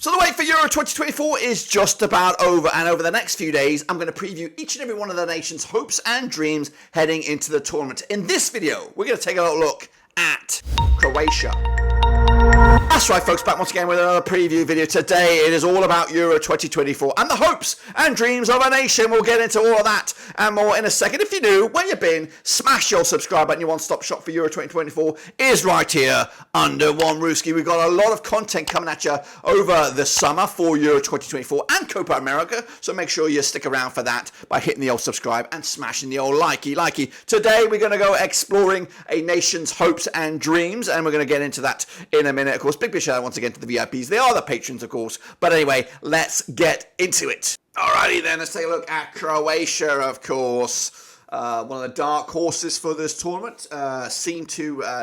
So the wait for Euro 2024 is just about over, and over the next few days I'm going to preview each and every one of the nation's hopes and dreams heading into the tournament. In this video, we're going to take a look at Croatia. That's right, folks, back once again with another preview video. Today it is all about Euro 2024 and the hopes and dreams of a nation. We'll get into all of that and more in a second. If you're new, where you been, smash your subscribe button. Your one-stop shop for Euro 2024 is right here under one Rooski. We've got a lot of content coming at you over the summer for Euro 2024 and Copa America, so make sure you stick around for that by hitting the old subscribe and smashing the old likey. Today we're going to go exploring a nation's hopes and dreams, and we're going to get into that in a minute. Of course, big shout out once again to the VIPs. They are the patrons, of course. But anyway, let's get into it. Alrighty then, let's take a look at Croatia, of course. One of the dark horses for this tournament. Modric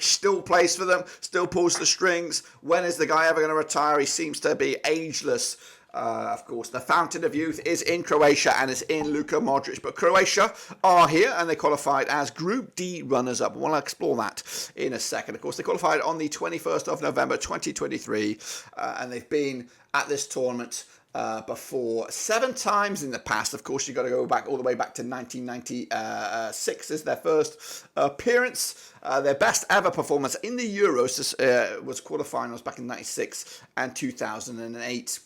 still plays for them, still pulls the strings. When is the guy ever going to retire? He seems to be ageless. Of course, the fountain of youth is in Croatia and it's in Luka Modric. But Croatia are here and they qualified as Group D runners-up. We'll explore that in a second. Of course, they qualified on the 21st of November 2023 and they've been at this tournament before 7 times in the past. Of course, you've got to go back all the way back to 1996 is their first appearance. Their best ever performance in the Euros was quarterfinals back in 96 and 2008.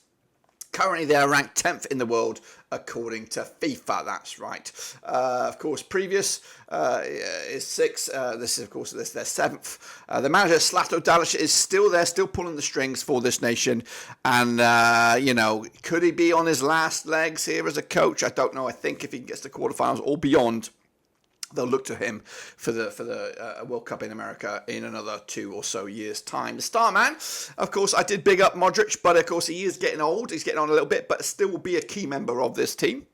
Currently, they are ranked 10th in the world according to FIFA. That's right. Of course, previous is 6. This is, of course, their 7th. The manager, Zlatko Dalic, is still there, still pulling the strings for this nation. And, could he be on his last legs here as a coach? I don't know. I think if he gets to quarterfinals or beyond, they'll look to him for the World Cup in America in another 2 or so years' time. The star man, of course, I did big up Modric, but of course he is getting old. He's getting on a little bit, but still will be a key member of this team.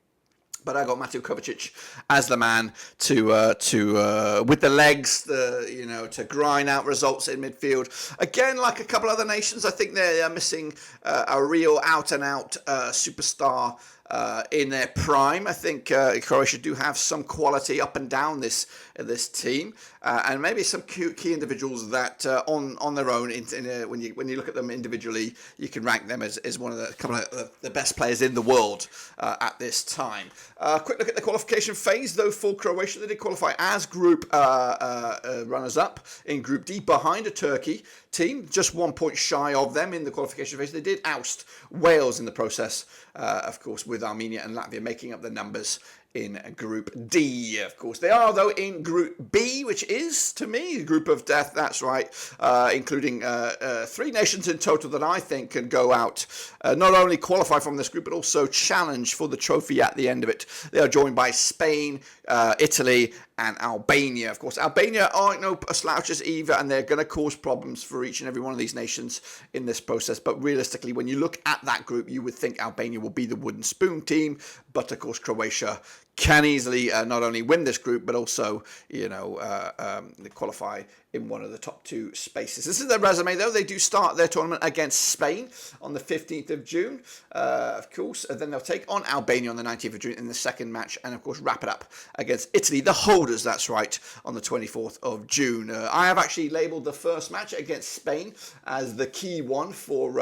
But I got Mateo Kovacic as the man to with the legs, to grind out results in midfield. Again, like a couple other nations, I think they are missing a real out-and-out superstar in their prime. I think Croatia do have some quality up and down this team, and maybe some key individuals that on their own, when you look at them individually, you can rank them as one of the best players in the world at this time. Quick look at the qualification phase, though, for Croatia. They did qualify as group runners-up in Group D behind a Turkey team, just 1 point shy of them in the qualification phase. They did oust Wales in the process, of course, with Armenia and Latvia making up the numbers in Group D. Of course, they are, though, in Group B, which is, to me, a group of death. That's right, including 3 nations in total that I think can go out, not only qualify from this group, but also challenge for the trophy at the end of it. They are joined by Spain, Italy, and Albania. Of course, Albania aren't no slouches either, and they're going to cause problems for each and every one of these nations in this process. But realistically, when you look at that group, you would think Albania will be the wooden spoon team. But of course, Croatia can easily not only win this group, but also, qualify in one of the top 2 spaces. This is their resume, though. They do start their tournament against Spain on the 15th of June, of course. And then they'll take on Albania on the 19th of June in the second match, and of course wrap it up against Italy, the holders, that's right, on the 24th of June. I have actually labelled the first match against Spain as the key one for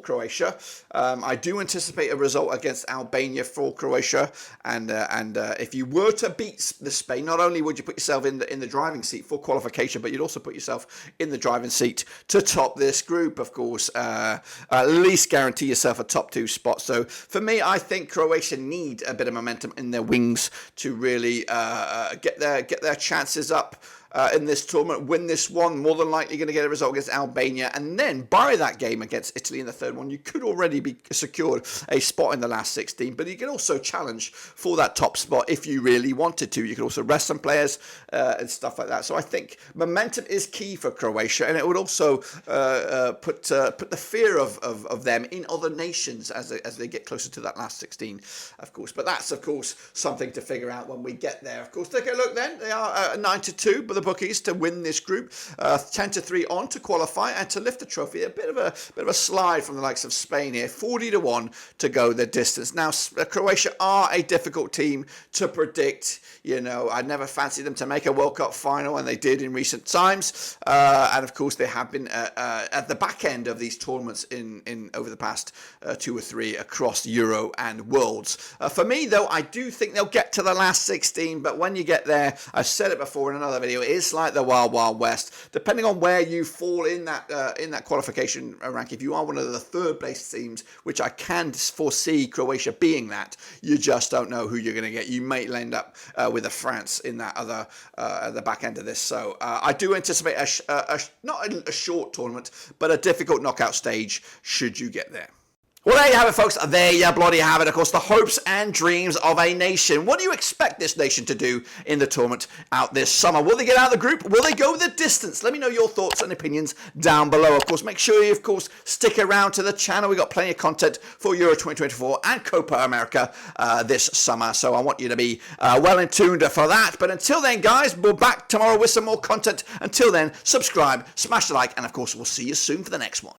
Croatia. I do anticipate a result against Albania for Croatia, and if you were to beat the Spain, not only would you put yourself in the driving seat for qualification, but you'd also put yourself in the driving seat to top this group, of course. At least guarantee yourself a top 2 spot. So for me, I think Croatia need a bit of momentum in their wings to really get their chances up in this tournament, win this one, more than likely going to get a result against Albania, and then by that game against Italy in the third one, you could already be secured a spot in the last 16, but you can also challenge for that top spot if you really wanted to. You can also rest some players and stuff like that. So I think momentum is key for Croatia, and it would also put the fear of them in other nations as they get closer to that last 16, of course. But that's, of course, something to figure out when we get there. Of course, take a look then. They are 9-2, but the bookies to win this group, 10-3 on to qualify and to lift the trophy. A bit of a slide from the likes of Spain here, 40-1 to go the distance. Now, Croatia are a difficult team to predict. You know, I never fancied them to make a World Cup final, and they did in recent times. And of course, they have been at the back end of these tournaments in over the past 2 or 3 across Euro and Worlds. For me, though, I do think they'll get to the last 16. But when you get there, I've said it before in another video, it is like the Wild Wild West. Depending on where you fall in that qualification rank, if you are one of the third place teams, which I can foresee Croatia being that, you just don't know who you're going to get. You may end up with a France in that other at the back end of this. So I do anticipate not a short tournament, but a difficult knockout stage should you get there. Well, there you have it, folks. There you bloody have it. Of course, the hopes and dreams of a nation. What do you expect this nation to do in the tournament out this summer? Will they get out of the group? Will they go the distance? Let me know your thoughts and opinions down below. Of course, make sure you, of course, stick around to the channel. We've got plenty of content for Euro 2024 and Copa America this summer. So I want you to be well in tuned for that. But until then, guys, we're back tomorrow with some more content. Until then, subscribe, smash the like, and of course, we'll see you soon for the next one.